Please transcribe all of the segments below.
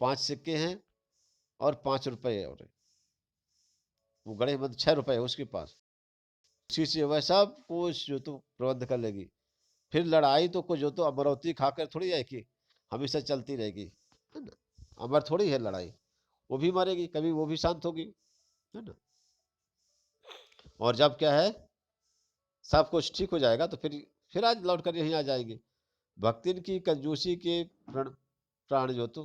5 सिक्के हैं और 5 रुपए और हैं। वो गणेश मंदिर 6 रुपए है उसके पास। उसी से वह सब कुछ जो तो प्रबंध कर लेगी। फिर लड़ाई तो कुछ जो तो अमरौती खाकर थोड़ी है कि हमेशा चलती रहेगी, है ना? अमर थोड़ी है लड़ाई, वो भी मरेगी, कभी वो भी शांत होगी, है ना? और जब क्या है सब कुछ ठीक हो जाएगा तो फिर आज लौट कर यहीं आ जाएंगे। भक्तिन की कंजूसी के प्राण जो तो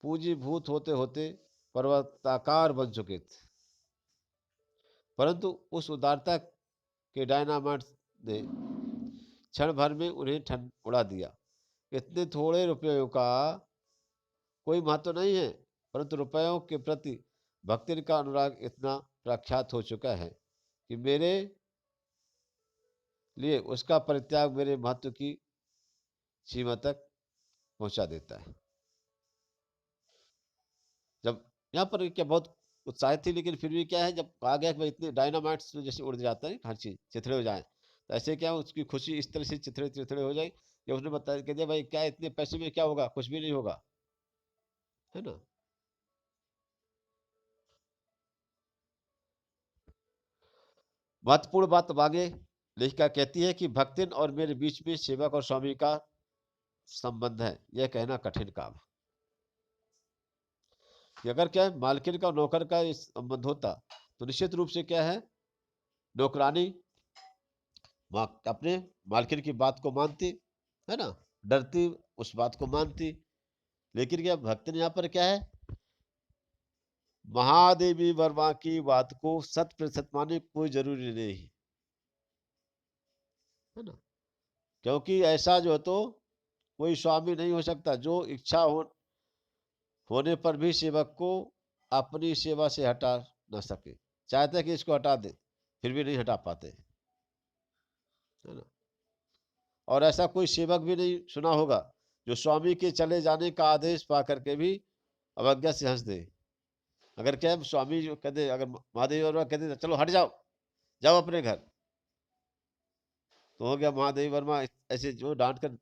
पूंजीभूत होते होते पर्वताकार बन चुके थे, परंतु उस उदारता के डायनामाइट ने क्षण भर में उन्हें ठंड उड़ा दिया। इतने थोड़े रुपयों का कोई महत्व नहीं है, परंतु रुपयों के प्रति भक्ति का अनुराग इतना प्रख्यात हो चुका है कि मेरे लिए उसका परित्याग मेरे महत्व की सीमा तक पहुंचा देता है। जब यहाँ पर क्या बहुत उत्साहित थी, लेकिन फिर भी क्या है जब कहा गया कि भाई इतने डायनामाइट्स जैसे उड़ जाता है हर चीज चिथड़े हो जाए, तो ऐसे क्या उसकी खुशी इस तरह से चिथड़े चिथड़े हो जाए कि उसने बताया कह दिया भाई क्या इतने पैसे में क्या होगा, कुछ भी नहीं होगा, है ना? महत्वपूर्ण बात अब आगे लेखिका कहती है कि भक्तिन और मेरे बीच में सेवक और स्वामी का संबंध है, यह कहना कठिन काम है कि अगर क्या है मालकिन का नौकर का इस संबंध होता तो निश्चित रूप से क्या है नौकरानी अपने मालकिन की बात को मानती, है ना? डरती, उस बात को मानती। लेकिन क्या भक्तिन यहाँ पर क्या है महादेवी वर्मा की बात को 100% माने कोई जरूरी नहीं, है ना? क्योंकि ऐसा जो तो कोई स्वामी नहीं हो सकता जो इच्छा होने पर भी सेवक को अपनी सेवा से हटा ना सके। चाहते कि इसको हटा दे, फिर भी नहीं हटा पाते, है ना? और ऐसा कोई सेवक भी नहीं सुना होगा जो स्वामी के चले जाने का आदेश पा करके भी अवज्ञा से हंस दे। अगर क्या है स्वामी जो कह दे, अगर महादेव वर्मा कह दे चलो हट जाओ, जाओ अपने घर, तो हो गया महादेव वर्मा ऐसे जो डांट कर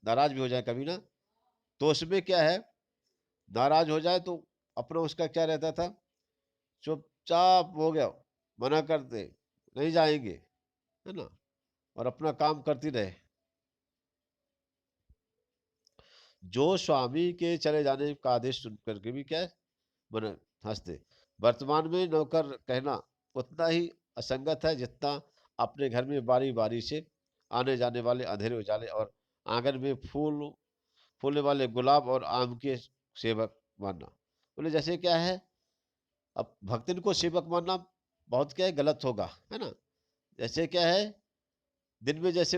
नाराज भी हो जाए कभी ना, तो उसमें क्या है नाराज हो जाए तो अपना उसका क्या रहता था चुपचाप हो गया, मना कर दे नहीं जाएंगे, है ना? और अपना काम करती रहे। जो स्वामी के चले जाने का आदेश सुन करके भी क्या है मन हंसते। वर्तमान में नौकर कहना उतना ही असंगत है जितना अपने घर में बारी बारी से आने जाने वाले अंधेरे उजाले और आंगन में फूलने वाले गुलाब और आम के सेवक मानना। बोले जैसे क्या है अब भक्तिन को सेवक मानना बहुत क्या है गलत होगा, है ना? जैसे क्या है दिन में जैसे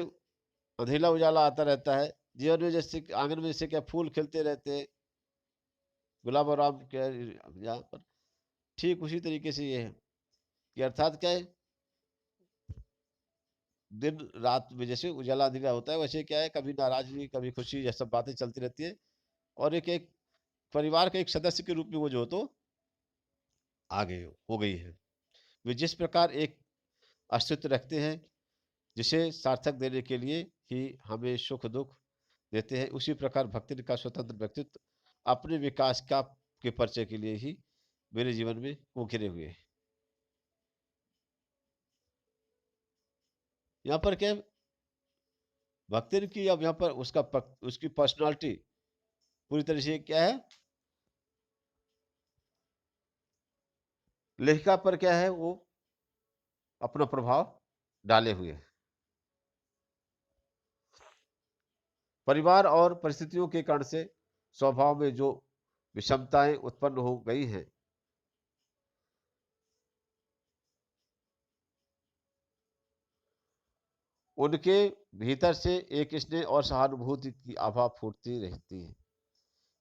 अंधेला उजाला आता रहता है, जीवन में जैसे आंगन में जैसे क्या फूल खिलते रहते हैं गुलाब और आम के यहाँ पर, ठीक उसी तरीके से ये है कि अर्थात क्या है दिन रात में जैसे उजाला अंधेरा होता है वैसे क्या है कभी नाराजगी कभी खुशी ये सब बातें चलती रहती है। और एक एक परिवार के एक सदस्य के रूप में वो जो तो आगे हो गई है। वे जिस प्रकार एक अस्तित्व रखते हैं जिसे सार्थक देने के लिए ही हमें सुख दुख देते हैं, उसी प्रकार भक्ति का स्वतंत्र व्यक्तित्व अपने विकास का के परिचय के लिए ही मेरे जीवन में उकेरे हुए हैं। यहाँ पर क्या है भक्ति की अब यहाँ पर उसकी पर्सनालिटी पूरी तरह से क्या है लेखिका पर क्या है वो अपना प्रभाव डाले हुए है। परिवार और परिस्थितियों के कारण से स्वभाव में जो विषमताएं उत्पन्न हो गई हैं उनके भीतर से एक स्नेह और सहानुभूति की आभा फूटती रहती है।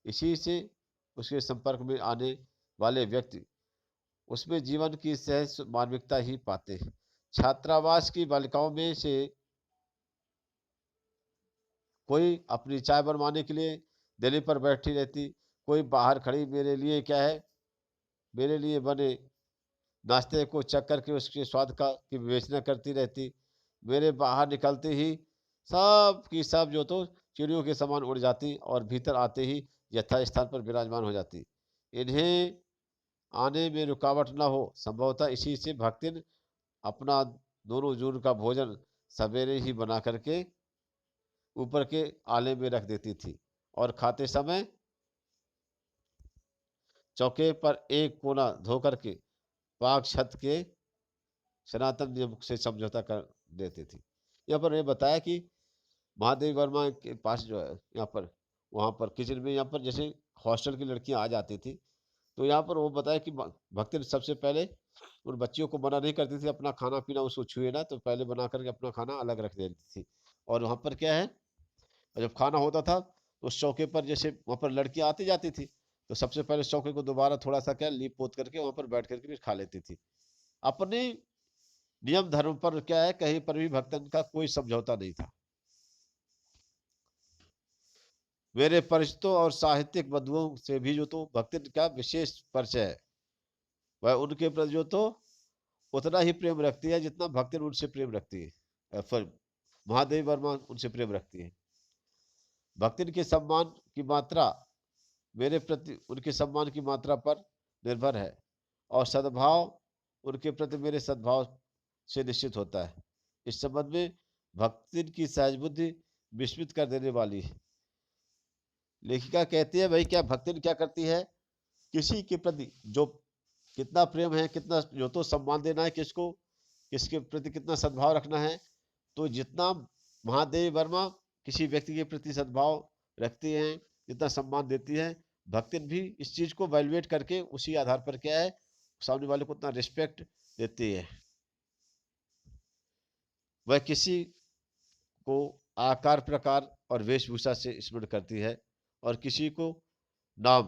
इसी से उसके संपर्क में आने वाले व्यक्ति उसमें जीवन की सहज मानविकता ही पाते हैं। छात्रावास की बालिकाओं में से कोई अपनी चाय बनवाने के लिए देने पर बैठी रहती, कोई बाहर खड़ी मेरे लिए क्या है मेरे लिए बने नाश्ते को चख करके उसके स्वाद का की विवेचना करती रहती। मेरे बाहर निकलते ही सब की सब जो तो चिड़ियों के समान उड़ जाती और भीतर आते ही यथा स्थान पर विराजमान हो जाती। इन्हें आने में रुकावट न हो, संभवतः इसी से भक्तिन अपना दोनों जून का भोजन सवेरे ही बना करके ऊपर के आले में रख देती थी और खाते समय चौके पर एक कोना धो करके पाक छत के सनातन नियम से समझौता कर देती थी। यहाँ पर ये बताया कि महादेव वर्मा के पास जो है यहाँ पर, वहाँ पर किचन में, यहाँ पर जैसे हॉस्टल की लड़कियां आ जाती थी, तो यहाँ पर वो बताया कि भक्ति सबसे पहले उन बच्चियों को मना नहीं करती थी अपना खाना पीना उसको छुए ना, तो पहले बना करके अपना खाना अलग रख देती थी। और वहाँ पर क्या है, जब खाना होता था तो उस चौके पर जैसे वहाँ पर लड़कियां आती जाती थी, तो सबसे पहले उस चौके को दोबारा थोड़ा सा क्या लीप पोत करके वहाँ पर बैठ करके फिर खा लेती थी। अपने नियम धर्म पर क्या है, कहीं पर भी भक्तन का कोई समझौता नहीं था। मेरे परिचितों और साहित्यिक बंधुओं से भी जो तो भक्ति का विशेष परिचय है, वह उनके प्रति जो तो उतना ही प्रेम रखती है जितना भक्ति उनसे प्रेम रखती है, फिर महादेव वर्मा उनसे प्रेम रखती है। भक्ति के सम्मान की मात्रा मेरे प्रति उनके सम्मान की मात्रा पर निर्भर है, और सद्भाव उनके प्रति मेरे सद्भाव से निश्चित होता है। इस संबंध में भक्ति की सहज बुद्धि विस्मित कर देने वाली है। लेखिका कहती है भाई, क्या भक्ति क्या करती है, किसी के प्रति जो कितना प्रेम है, कितना जो तो सम्मान देना है, किसको किसके प्रति कितना सद्भाव रखना है, तो जितना महादेवी वर्मा किसी व्यक्ति के प्रति सद्भाव रखती हैं, जितना सम्मान देती है, भक्तिन भी इस चीज को वैल्यूएट करके उसी आधार पर क्या है, सामने वाले को उतना रिस्पेक्ट देती है। वह किसी को आकार प्रकार और वेशभूषा से स्मरण करती है, और किसी को नाम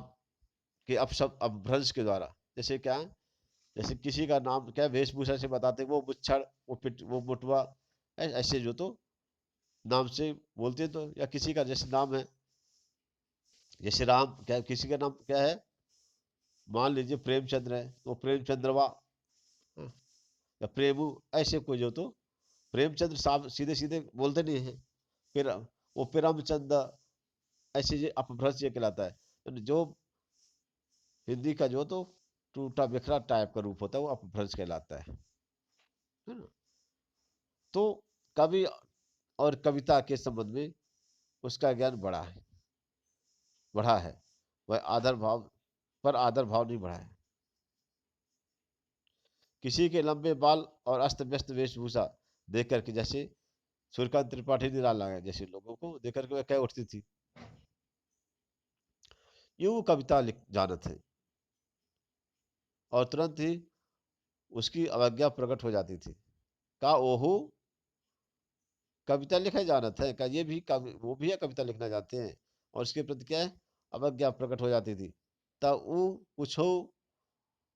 के अपशब्द अपभ्रंश के द्वारा, जैसे क्या है, जैसे किसी का नाम क्या वेशभूषा से बताते, वो मुच्छड़, वो पिट, वो मुटवा, ऐसे जो तो नाम से बोलते हैं। तो या किसी का जैसे नाम है, जैसे राम, क्या किसी का नाम क्या है, मान लीजिए प्रेमचंद्र है तो प्रेमचंद्रवा, हाँ, या प्रेमू, ऐसे कोई जो तो प्रेमचंद्र साहब सीधे सीधे बोलते नहीं है, फिर वो प्रेमचंद, ऐसे ये अपभ्रंश ये कहलाता है। तो जो हिंदी का जो तो टूटा बिखरा टाइप का रूप होता है वो अपभ्रंश कहलाता है ना। तो कवि और कविता के संबंध में उसका ज्ञान बढ़ा है, वह आदर भाव पर आदर भाव नहीं बढ़ा है। किसी के लंबे बाल और अस्त व्यस्त वेशभूषा देख करके, जैसे सूर्यकांत त्रिपाठी निराला है, जैसे लोगों को देख करके वह कह उठती थी, यूं कविता लिख जानत है, और तुरंत ही उसकी अवज्ञा प्रकट हो जाती थी। का ओहू कविता लिखा जानत है, का ये भी वो भी है कविता लिखना जानते हैं, और उसके प्रति क्या है, अवज्ञा प्रकट हो जाती थी। तब ऊ कुछ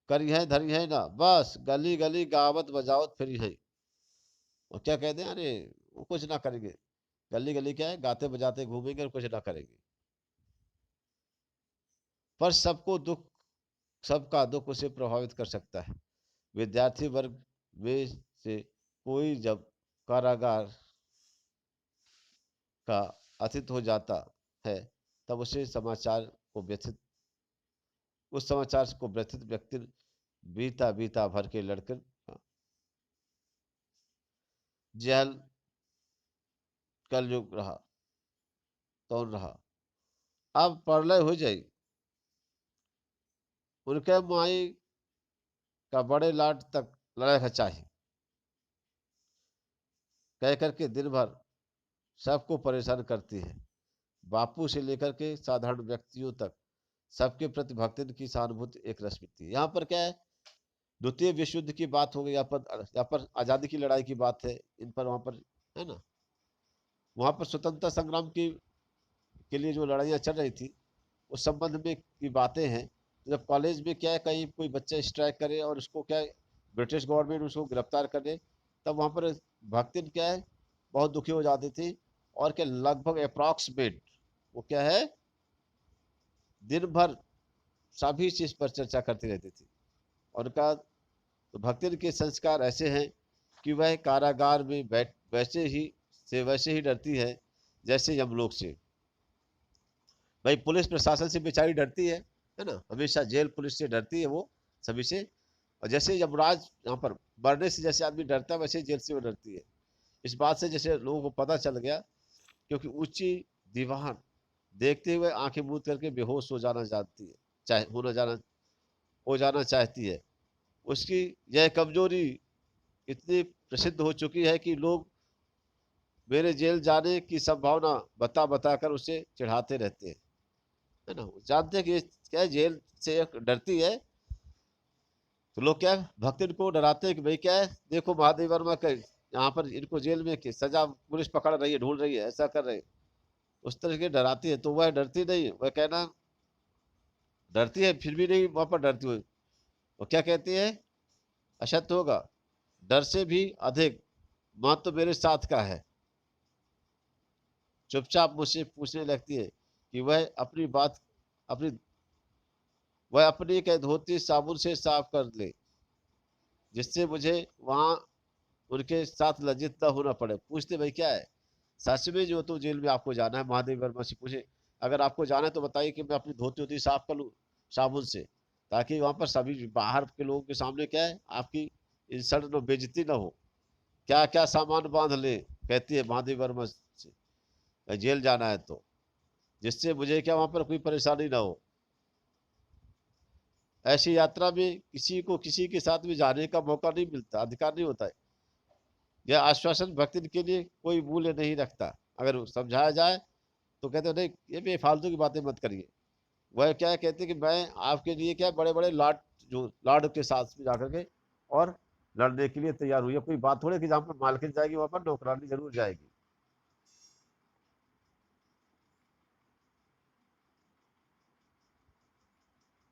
करी है धरी है ना, बस गली गली गावत बजावत फिरी है। और क्या कहते हैं, अरे वो कुछ ना करेंगे, गली गली क्या है, गाते बजाते घूमेंगे और कुछ ना करेंगे। पर सबका दुख उसे प्रभावित कर सकता है। विद्यार्थी वर्ग में से कोई जब कारागार का अतिथि हो जाता है, तब उस समाचार को व्यथित व्यक्ति बीता बीता भर के लड़कर जेल कल युग रहा, कौन रहा, अब प्रलय हो जाई, उनके माई का बड़े लाट तक लड़ाई खचाही, कह करके दिन भर सबको परेशान करती है। बापू से लेकर के साधारण व्यक्तियों तक सबके प्रति भक्ति की सहानुभूति एक रस मिलती है। यहाँ पर क्या है, द्वितीय विश्व युद्ध की बात हो गई, यहाँ पर आजादी की लड़ाई की बात है, इन पर वहां पर है ना, वहां पर स्वतंत्रता संग्राम के लिए जो लड़ाइयाँ चल रही थी उस संबंध में की बातें हैं। तो जब कॉलेज में क्या है, कहीं कोई बच्चा स्ट्राइक करे और उसको क्या है, ब्रिटिश गवर्नमेंट उसको गिरफ्तार करे, तब वहां पर भक्तिन क्या है, बहुत दुखी हो जाती थी, और क्या लगभग अप्रॉक्सीमेट वो क्या है, दिन भर सभी चीज पर चर्चा करती रहती थी। और उनका तो भक्तिन के संस्कार ऐसे हैं कि वह कारागार में वैसे ही डरती है जैसे यमलोक से। भाई पुलिस प्रशासन से बेचारी डरती है ना, हमेशा जेल पुलिस से डरती है वो सभी से। और जैसे यमराज यहाँ पर मरने से जैसे आदमी डरता है, वैसे ही जेल से वो डरती है। इस बात से जैसे लोगों को पता चल गया, क्योंकि ऊंची दीवार देखते हुए आंखें मूंद करके बेहोश हो जाना चाहती है, चाहे होना जाना हो जाना चाहती है। उसकी यह कमजोरी इतनी प्रसिद्ध हो चुकी है कि लोग मेरे जेल जाने की संभावना बता बता कर उसे चिढ़ाते रहते हैं, है ना। वो जानते हैं कि ये क्या है, जेल से डरती है, तो लोग क्या है, भक्तिन को डराते हैं कि भाई क्या है, देखो महादेव वर्मा का यहाँ पर इनको जेल में की सजा पुलिस पकड़ रही है, ढूंढ रही है, ऐसा कर रहे हैं। उस तरह के डराती है, तो वह डरती नहीं है। वह कहना डरती है फिर भी नहीं वहां पर डरती हुई, वो क्या कहती है, अशक्त होगा, डर से भी अधिक मां तो मेरे साथ का है। चुपचाप मुझसे पूछने लगती है कि अपनी वह अपनी एक धोती साबुन से साफ कर ले, जिससे मुझे वहां उनके साथ लज्जित न होना पड़े। पूछते भाई क्या है, सच में जो तो जेल में आपको जाना है, महादेव वर्मा से पूछे, अगर आपको जाना है तो बताइए कि मैं अपनी धोती होती साफ कर लूँ साबुन से, ताकि वहां पर सभी बाहर के लोगों के सामने क्या है, आपकी इंसल्ट न बेइज्जती ना हो। क्या क्या सामान बांध ले, कहती है महादेव वर्मा से, जेल जाना है तो, जिससे मुझे क्या वहां पर कोई परेशानी ना हो। ऐसी यात्रा में किसी को किसी के साथ भी जाने का मौका नहीं मिलता, अधिकार नहीं होता है। यह आश्वासन भक्ति के लिए कोई मूल्य नहीं रखता। अगर समझाया जाए तो कहते हैं नहीं, ये बेफालतू की बातें मत करिए। वह क्या कहते हैं कि मैं आपके लिए क्या बड़े बड़े लाड के साथ में जाकर के और लड़ने के लिए तैयार हुई है। कोई बात थोड़ी कि जहाँ पर मालकिन जाएगी वहां पर नौकरानी जरूर जाएगी,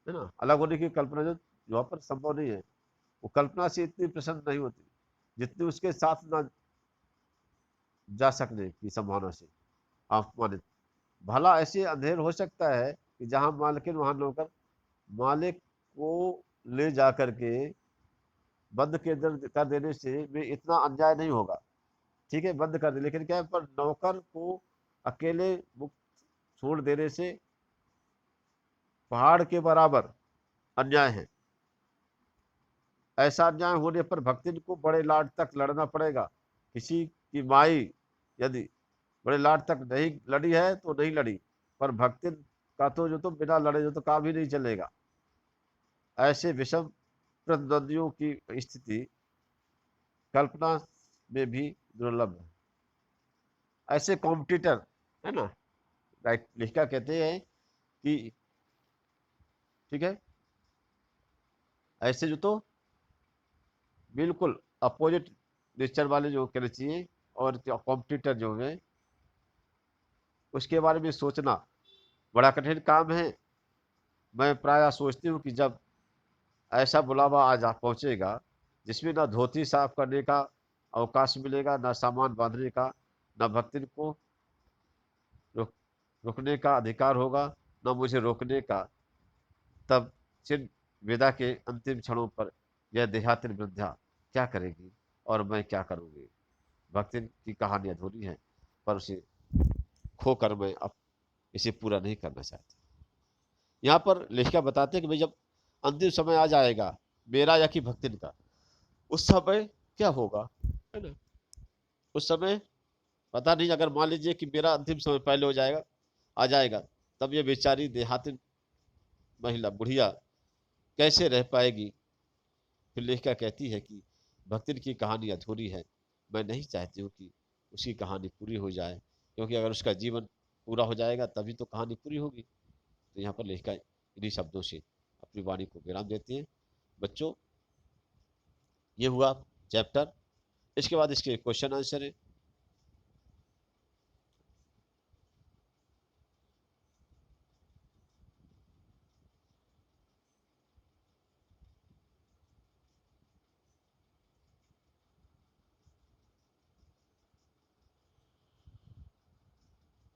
है ना। अलग होने की कल्पना जो वहां पर संभव नहीं है, वो कल्पना से इतनी प्रसन्न नहीं होती जितनी उसके साथ ना जा सकने की संभावना से अपमानित। भला ऐसे अंधेर हो सकता है कि जहां मालकिन वहां नौकर, मालिक को ले जा करके बंद कर देने से में इतना अन्याय नहीं होगा। ठीक है, बंद कर दे, लेकिन क्या है, पर नौकर को अकेले मुक्त छोड़ देने से पहाड़ के बराबर अन्याय है। ऐसा अन्याय होने पर भक्तिन को बड़े लाड तक लड़ना पड़ेगा। किसी की माई यदि बड़े लाड तक नहीं लड़ी है तो नहीं लड़ी, पर भक्तिन का तो जो तो बिना लड़े जो तो काम ही नहीं चलेगा। ऐसे विषम प्रतिद्वंदियों की स्थिति कल्पना में भी दुर्लभ है। ऐसे कॉम्पिटिटर, है ना, राइट, लेखिका कहते हैं कि ठीक है, ऐसे जो तो बिल्कुल अपोजिट नेचर वाले जो कहना चाहिए, और कॉम्पिटिटर जो है उसके बारे में सोचना बड़ा कठिन काम है। मैं प्राय सोचती हूँ कि जब ऐसा बुलावा आ जा पहुंचेगा जिसमें ना धोती साफ करने का अवकाश मिलेगा, ना सामान बांधने का, ना भक्ति को रुक, रुकने का अधिकार होगा, ना मुझे रोकने का, तब चिर विदा के अंतिम क्षणों पर यह देहाती वृद्धा क्या करेगी और मैं क्या करूंगी। भक्ति की कहानी अधूरी है, पर उसे खोकर मैं अब इसे पूरा नहीं करना चाहती। यहाँ पर लेखिका बताते हैं कि भाई जब अंतिम समय आ जाएगा मेरा या कि भक्तिन का, उस समय क्या होगा, है ना। उस समय पता नहीं, अगर मान लीजिए कि मेरा अंतिम समय पहले हो जाएगा, आ जाएगा, तब ये बेचारी देहाती महिला बुढ़िया कैसे रह पाएगी। फिर लेखिका कहती है कि भक्तिन की कहानी अधूरी है, मैं नहीं चाहती हूँ कि उसकी कहानी पूरी हो जाए, क्योंकि अगर उसका जीवन पूरा हो जाएगा तभी तो कहानी पूरी होगी। तो यहाँ पर लेखिका इन्हीं शब्दों से अपनी वाणी को विराम देती है। बच्चों, ये हुआ चैप्टर। इसके बाद इसके क्वेश्चन आंसर है।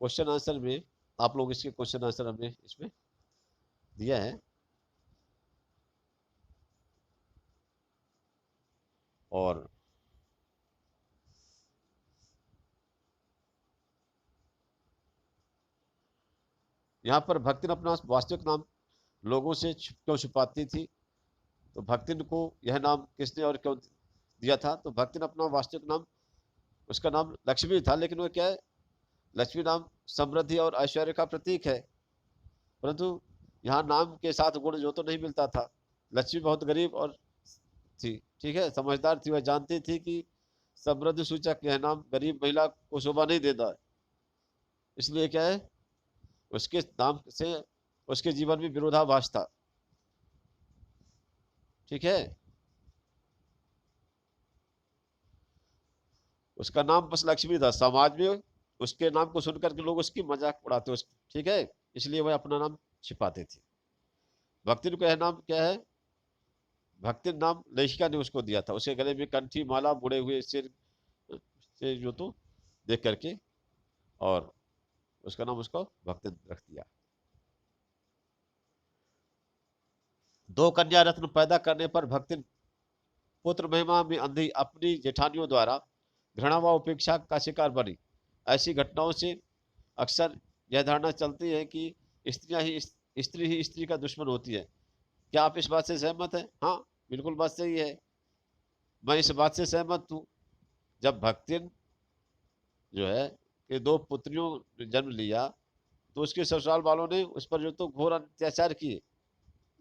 क्वेश्चन आंसर में आप लोग इसके क्वेश्चन आंसर हमने इसमें दिया है। और यहाँ पर भक्तिन अपना वास्तविक नाम लोगों से क्यों छुपाती थी? तो भक्तिन को यह नाम किसने और क्यों दिया था? तो भक्तिन अपना वास्तविक नाम, उसका नाम लक्ष्मी था, लेकिन वो क्या है, लक्ष्मी नाम समृद्धि और ऐश्वर्य का प्रतीक है, परंतु यहाँ नाम के साथ गुण जो तो नहीं मिलता था। लक्ष्मी बहुत गरीब और थी, ठीक है, समझदार थी, वह जानती थी कि समृद्धि सूचक यह नाम गरीब महिला को शोभा नहीं देता है, इसलिए क्या है, उसके नाम से उसके जीवन में विरोधाभास था, ठीक है। उसका नाम बस लक्ष्मी था, समाज में उसके नाम को सुनकर के लोग उसकी मजाक उड़ाते उस, ठीक है, इसलिए वह अपना नाम छिपाते थे। भक्ति का यह नाम क्या है, भक्ति नाम लेखिका ने उसको दिया था, उसके गले में कंठी माला, मुड़े हुए सिर से जो तो देख करके, और उसका नाम उसको भक्ति रख दिया। दो कन्या रत्न पैदा करने पर भक्ति पुत्र महिमा में अंधी अपनी जेठानियों द्वारा घृणा व उपेक्षा का शिकार बनी। ऐसी घटनाओं से अक्सर यह धारणा चलती है कि स्त्री ही स्त्री का दुश्मन होती है। क्या आप इस बात से सहमत हैं? हाँ, बिल्कुल बात सही है, मैं इस बात से सहमत हूँ। जब भक्तिन जो है कि दो पुत्रियों ने जन्म लिया, तो उसके ससुराल वालों ने उस पर जो तो घोर अत्याचार किए,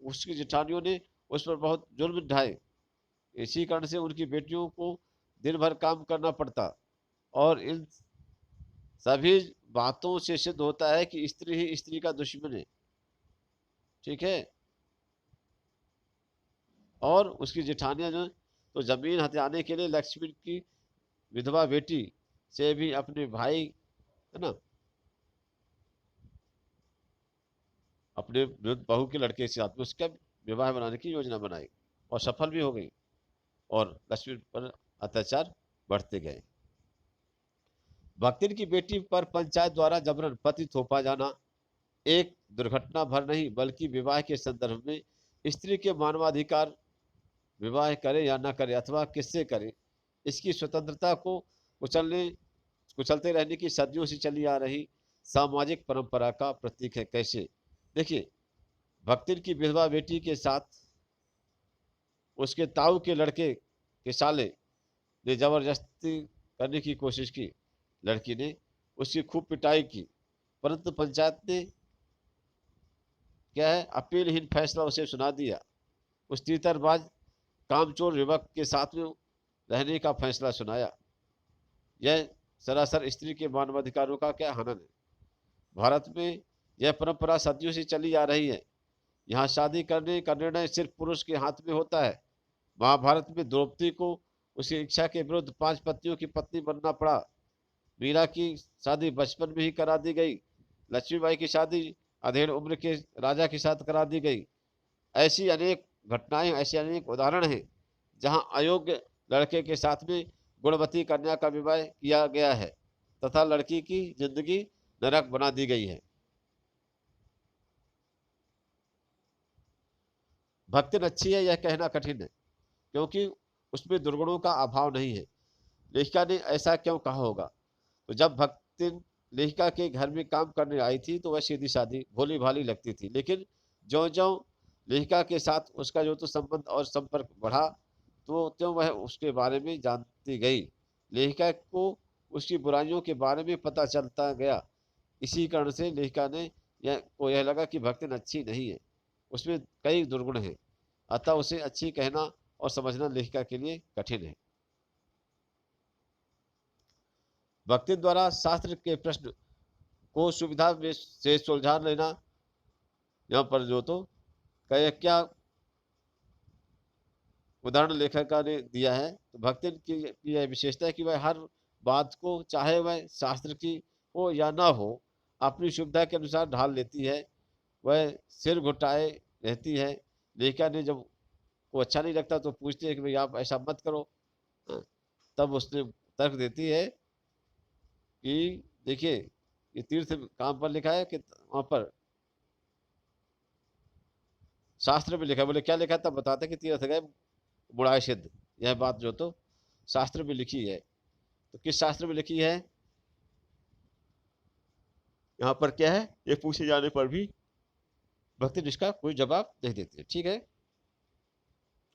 उसकी जेठानियों ने उस पर बहुत जुल्म ढाए। इसी कारण से उनकी बेटियों को दिन भर काम करना पड़ता, और इन सभी बातों से सिद्ध होता है कि स्त्री ही स्त्री का दुश्मन है, ठीक है। और उसकी जेठानियां जो तो जमीन हथियाने के लिए लक्ष्मी की विधवा बेटी से भी अपने भाई, है ना, अपने बहू के लड़के के साथ में उसका विवाह बनाने की योजना बनाई, और सफल भी हो गई, और लक्ष्मी पर अत्याचार बढ़ते गए। भक्तिन की बेटी पर पंचायत द्वारा जबरन पति थोपा जाना एक दुर्घटना भर नहीं, बल्कि विवाह के संदर्भ में स्त्री के मानवाधिकार, विवाह करे या न करे अथवा किससे करे, इसकी स्वतंत्रता को कुचलने कुचलते रहने की सदियों से चली आ रही सामाजिक परंपरा का प्रतीक है। कैसे? देखिए, भक्तिन की विधवा बेटी के साथ उसके ताऊ के लड़के के साले ने जबरदस्ती करने की कोशिश की, लड़की ने उसकी खूब पिटाई की, परंतु पंचायत ने क्या है, अपीलहीन फैसला उसे सुना दिया। उस तीतरबाज कामचोर युवक के साथ में रहने का फैसला सुनाया। यह सरासर स्त्री के मानवाधिकारों का क्या हनन है। भारत में यह परंपरा सदियों से चली आ रही है। यहाँ शादी करने का निर्णय सिर्फ पुरुष के हाथ में होता है। महाभारत में द्रौपदी को उसकी इच्छा के विरुद्ध 5 पत्नियों की पत्नी बनना पड़ा। मीरा की शादी बचपन में ही करा दी गई। लक्ष्मीबाई की शादी अधेड़ उम्र के राजा के साथ करा दी गई। ऐसी अनेक घटनाएं, ऐसे अनेक उदाहरण हैं जहां अयोग्य लड़के के साथ में गुणवती कन्या का विवाह किया गया है तथा लड़की की जिंदगी नरक बना दी गई है। भक्तिन अच्छी है यह कहना कठिन है, क्योंकि उसमें दुर्गुणों का अभाव नहीं है। लेखिका ने ऐसा क्यों कहा होगा? तो जब भक्तिन लेखिका के घर में काम करने आई थी तो वह सीधी सादी भोली भाली लगती थी, लेकिन ज्यो ज्यो लेखिका के साथ उसका जो तो संबंध और संपर्क बढ़ा, तो त्यों वह उसके बारे में जानती गई। लेखिका को उसकी बुराइयों के बारे में पता चलता गया। इसी कारण से लेखिका ने यह लगा कि भक्तिन अच्छी नहीं है, उसमें कई दुर्गुण हैं, अतः उसे अच्छी कहना और समझना लेखिका के लिए कठिन है। भक्ति द्वारा शास्त्र के प्रश्न को सुविधा से सुलझा लेना, यहाँ पर जो तो क्या उदाहरण लेखक ने दिया है। तो भक्ति की यह विशेषता है कि वह हर बात को, चाहे वह शास्त्र की हो या ना हो, अपनी सुविधा के अनुसार ढाल लेती है। वह सिर घुटाए रहती है। लेखिका ने जब को अच्छा नहीं लगता तो पूछती है कि भाई आप ऐसा मत करो। हाँ, तब उसने तर्क देती है कि देखिए, ये तीर्थ कहाँ पर लिखा है कि वहां पर शास्त्र में लिखा है। बोले क्या लिखा है? तब बताते कि तीर्थ गए बुढ़ाए सिद्ध। यह बात जो तो शास्त्र में लिखी है। तो किस शास्त्र में लिखी है? यहाँ पर क्या है, ये पूछे जाने पर भी भक्तिन इसका कोई जवाब नहीं देते, ठीक है।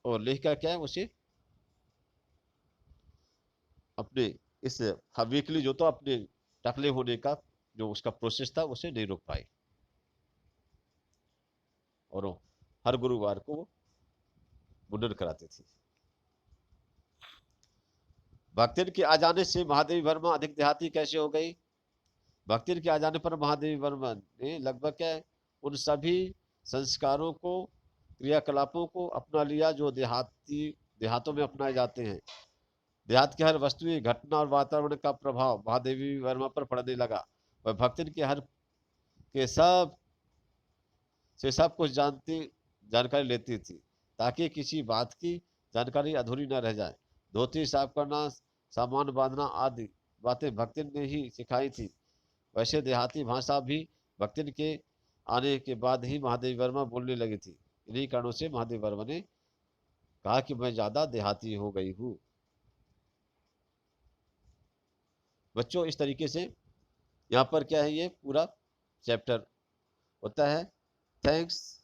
और लेखिका क्या है, उसे अपने इस वीकली जो तो अपने टकले होने का जो उसका प्रोसेस था उसे नहीं रोक पाई, और वो हर गुरुवार को वो मुंडन कराते थे। भक्तिन के आ जाने से महादेवी वर्मा अधिक देहाती कैसे हो गई? भक्तिन के आ जाने पर महादेवी वर्मा ने लगभग क्या है, उन सभी संस्कारों को, क्रियाकलापों को अपना लिया जो देहातों में अपनाए जाते हैं। देहात की हर वस्तु, घटना और वातावरण का प्रभाव महादेवी वर्मा पर पड़ने लगा। वह भक्तिन के हर के सब से सब कुछ जानकारी लेती थी, ताकि किसी बात की जानकारी अधूरी न रह जाए। धोती साफ करना, सामान बांधना आदि बातें भक्तिन ने ही सिखाई थी। वैसे देहाती भाषा भी भक्तिन के आने के बाद ही महादेवी वर्मा बोलने लगी थी। इन्हीं कारणों से महादेवी वर्मा ने कहा कि मैं ज्यादा देहाती हो गई हूँ। बच्चों, इस तरीके से यहाँ पर क्या है, ये पूरा चैप्टर होता है। थैंक्स।